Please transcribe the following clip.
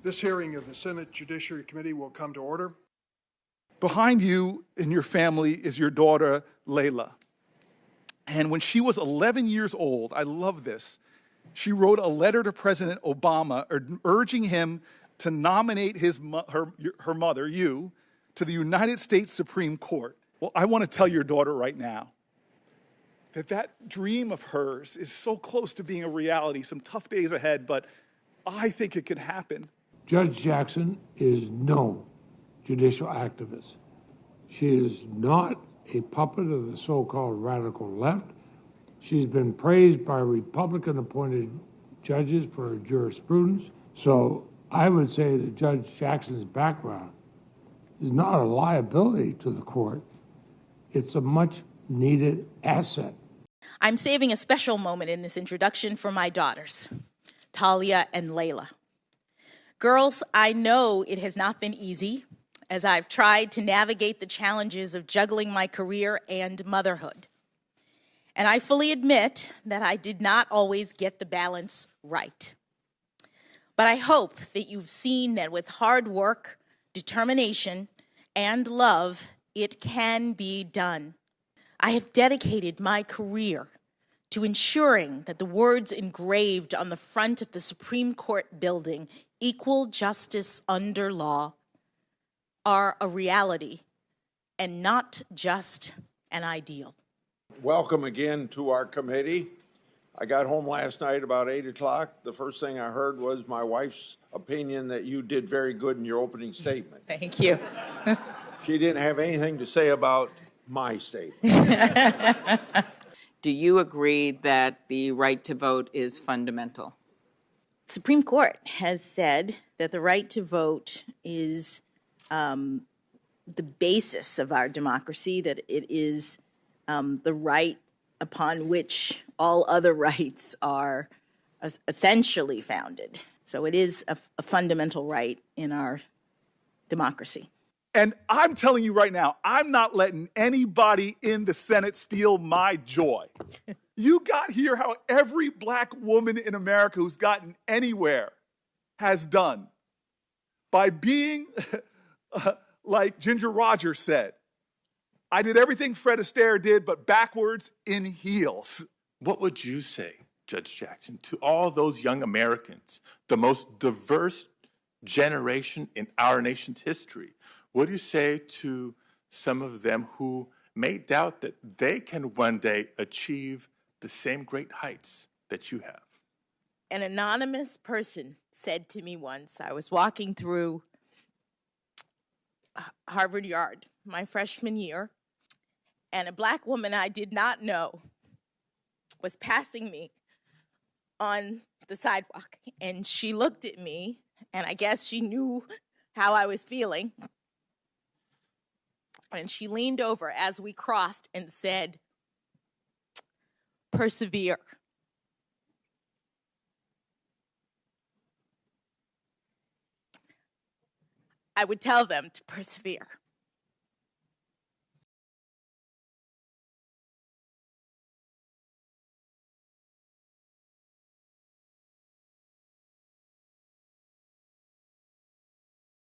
This hearing of the Senate Judiciary Committee will come to order. Behind you and your family is your daughter, Layla. And when she was 11 years old, I love this, she wrote a letter to President Obama urging him to nominate her mother, you, to the United States Supreme Court. Well, I want to tell your daughter right now that dream of hers is so close to being a reality. Some tough days ahead, but I think it can happen. Judge Jackson is no judicial activist. She is not a puppet of the so-called radical left. She's been praised by Republican-appointed judges for her jurisprudence. So I would say that Judge Jackson's background is not a liability to the court. It's a much-needed asset. I'm saving a special moment in this introduction for my daughters, Talia and Layla. Girls, I know it has not been easy as I've tried to navigate the challenges of juggling my career and motherhood. And I fully admit that I did not always get the balance right. But I hope that you've seen that with hard work, determination, and love, it can be done. I have dedicated my career to ensuring that the words engraved on the front of the Supreme Court building, "Equal justice under law," are a reality and not just an ideal. Welcome again to our committee. I got home last night about 8 o'clock. The first thing I heard was my wife's opinion that you did very good in your opening statement. Thank you. She didn't have anything to say about my statement. Do you agree that the right to vote is fundamental? The Supreme Court has said that the right to vote is the basis of our democracy, that it is the right upon which all other rights are essentially founded. So it is a fundamental right in our democracy. And I'm telling you right now, I'm not letting anybody in the Senate steal my joy. You got here how every black woman in America who's gotten anywhere has done. By being, like Ginger Rogers said, I did everything Fred Astaire did, but backwards in heels. What would you say, Judge Jackson, to all those young Americans, the most diverse generation in our nation's history? What do you say to some of them who may doubt that they can one day achieve the same great heights that you have? An anonymous person said to me once, I was walking through Harvard Yard my freshman year, and a black woman I did not know was passing me on the sidewalk. And she looked at me, and I guess she knew how I was feeling. And she leaned over as we crossed and said, "Persevere." I would tell them to persevere.